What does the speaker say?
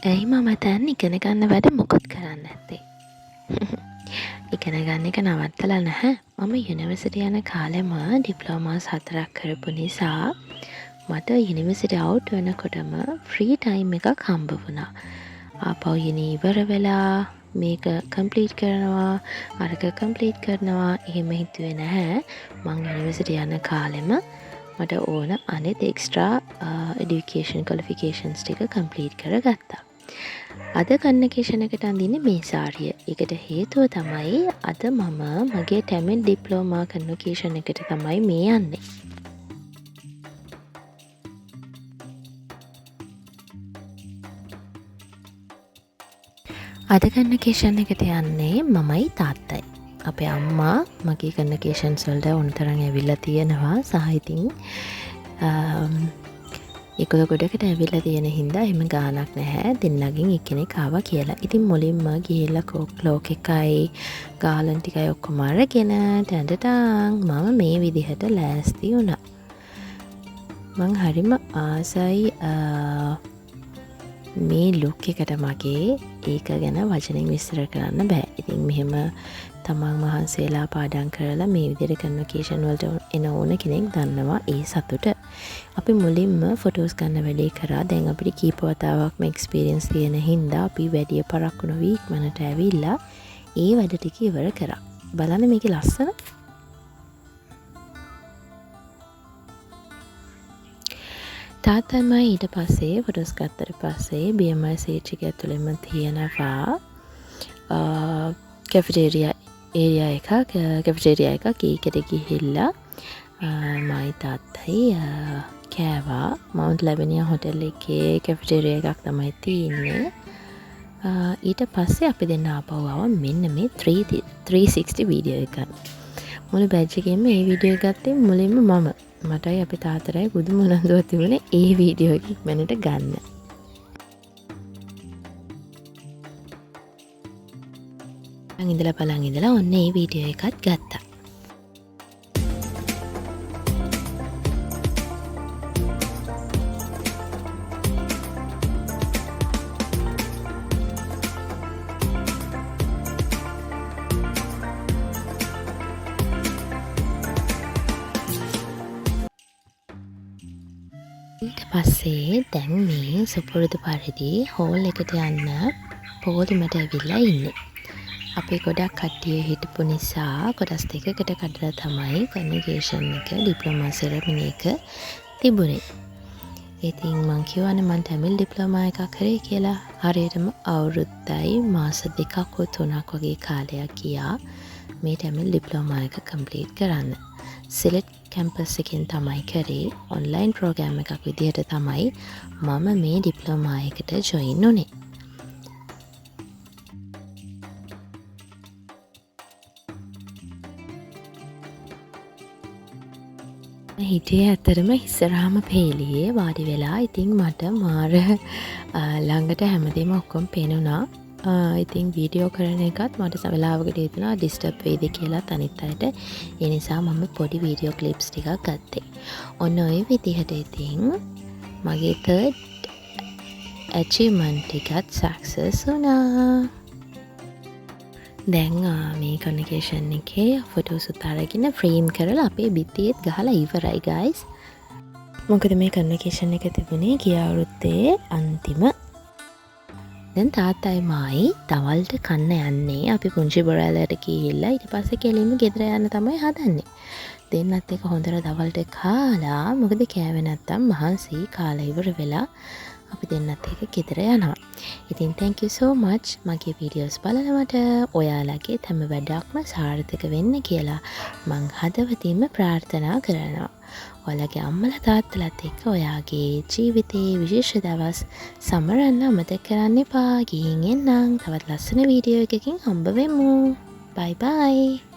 ඇයි මම දැන් ඉගෙන ගන්න වැඩ මොකුත් කරන්නේ නැත්තේ? ඉගෙන ගන්න එක නවත්තලා නැහැ. මම යුනිවර්සිටි යන කාලෙම ඩිප්ලෝමාස් 4ක් කරපු නිසා මට යුනිවර්සිටි අවුට් වෙනකොටම ෆ්‍රී ටයිම් එකක් හම්බ වුණා. ආපහු යුනි ඉවර වෙලා මේක කම්ප්ලීට් කරනවා, අරක කම්ප්ලීට් කරනවා එහෙම හිතුවේ නැහැ. මං යුනිවර්සිටි යන කාලෙම මට ඕන අනෙත් එක්ස්ට්‍රා එඩියුකේෂන් ක්වොලිෆිකේෂන්ස් ටික කම්ප්ලීට් කරගත්තා. අද කන්වොකේෂන් එකට අඳින්නේ මේ සාරිය. ඒකට හේතුව තමයි අද මම මගේ ටැමිල් ඩිප්ලෝමා කන්වොකේෂන් එකට තමයි මේ යන්නේ. අද කන්වොකේෂන් එකට යන්නේ මමයි තාත්තයි. අපේ අම්මා මගේ කන්වොකේෂන්ස් වලට ඕන තරම් ඇවිල්ලා තියෙනවා. සහ ඉතින් ඒකල ගොඩකට ඇවිල්ලා තියෙන හින්දා එහෙම ගානක් නැහැ. දෙන්නගෙන් එක්කෙනෙක් ආවා කියලා. ඉතින් මුලින්ම ගිහිල්ලා ක්ලෝක් එකයි ගාලන් ටිකයි ඔක්කොම අරගෙන ටැන්ටටාන් මම මේ විදිහට ලෑස්ති වුණා. මං හරිම ආසයි මේ ලුක් එකට මගේ ඒක ගැන වචනෙන් විස්තර කරන්න බෑ. ඉතින් මෙහෙම තමන් මහන්සියලා පාඩම් කරලා මේ විදිහට කන්වොකේෂන් වලට එන ඕන කෙනෙක් දන්නවා ඒ සතුට. අපි මුලින්ම ෆොටෝස් ගන්න වැඩේ කරා. දැන් අපිට කීප වතාවක්ම එක්ස්පීරියන්ස් තියෙන හින්දා අපි වැඩි පරක්කු නොවි ඉක්මනට ඇවිල්ලා ඒ වැඩ ටික ඉවර කරා. බලන්න මේකේ ලස්සන. තාත්තමයි ඊට පස්සේ ෆොටෝස් ගත්තට පස්සේ BMI සීට් එක ඇතුළෙම තියෙනවා කැෆෙටේරියා එකක් ඒකට ගිහිල්ලා මයි තාත්තයි කෑවා. මවුන්ට් ලැබෙනියා හොටෙල් එකේ කැෆෙටේරියා එකක් තමයි තියෙන්නේ. ඊට පස්සේ අපි දෙන්න ආපහු ආවා මෙන්න මේ 360 වීඩියෝ එක. මුළු බැච් එකෙම මේ වීඩියෝ එක ගත්තේ මුලින්ම මම. මටයි අපේ තාතරයි බුදුම උනන්දුව තිබුණේ ඒ වීඩියෝ එක ඉක්මනට ගන්න. බලන් ඉඳලා ඔන්න ඒ වීඩියෝ එකත් ගත්තා. ඊට පස්සේ දැන් මේ සුපුරුදු පරිදි හෝල් එකට යන්න පොලිමට ඇවිල්ලා ඉන්නේ. අපේ ගොඩක් කට්ටිය හිටපු නිසා කොටස් දෙකකට කඩලා තමයි කන්වොකේෂන් එක ඩිප්ලෝමා සෙරමනි එක තිබුණේ. ඉතින් මං කියවනේ මං ටැමිල් ඩිප්ලෝමා එකක් කරේ කියලා. හරියටම අවුරුද්දයි මාස 2ක් හෝ 3ක් වගේ කාලයක් ගියා මේ ටැමිල් ඩිප්ලෝමා එක කම්ප්ලීට් කරන්න. සිලෙට් කැම්පස් එකෙන් තමයි කරේ. ඔන්ලයින් ප්‍රෝග්‍රෑම් එකක් විදිහට තමයි මම මේ ඩිප්ලෝමා එකට ජොයින් වුණේ. හිටියේ ඇත්තරම ඉස්සරහම පේලියේ වාඩි වෙලා. ඉතින් මට මාර ළඟට හැමදේම ඔක්කොම පේනුණා. ඉතින් වීඩියෝ කරන එකත් මට වෙලාවකට හිතුණා ඩිස්ටර්බ් වෙයිද කියලාත් අනිත් අයට. ඒ නිසා මම පොඩි වීඩියෝ ක්ලිප්ස් ටිකක් ගත්තේ. ඔන්න ඔය විදිහට ඉතින් මගේ third achievement එකත් success වුණා. දැන් මේ කන්වොකේෂන් එකේ ෆොටෝස් උතාරගෙන ෆ්‍රේම් කරලා අපේ බිත්තියේත් ගහලා ඉවරයි guys. මොකද මේ කන්වොකේෂන් එක තිබුණේ ගිය අවුරුද්දේ අන්තිම. දැන් තාත්තයි මායි දවල්ට කන්න යන්නේ. අපි පුංචි බොරැලට ගිහිල්ලා ඊට පස්සේ කෙලින්ම ගෙදර යන්න තමයි හදන්නේ. දෙන්නත් එක හොඳට දවල්ට කාලා මොකද කෑවේ නැත්තම් මහන්සි කාලා ඉවර වෙලා අපි දෙන්නත් එක ගෙදර යනවා. ඉතින් thank you so much මගේ වීඩියෝස් බලනවට. ඔයාලගේ හැම වැඩක්ම සාර්ථක වෙන්න කියලා මං හදවතින්ම ප්‍රාර්ථනා කරනවා. ඔයාලගේ අම්මලා තාත්තලාත් එක්ක ඔයාගේ ජීවිතයේ විශේෂ දවස් සමරන්න අමතක කරන්න එපා. ගිහින් එන්නම්. තවත් ලස්සන වීඩියෝ එකකින් හම්බ වෙමු. bye bye.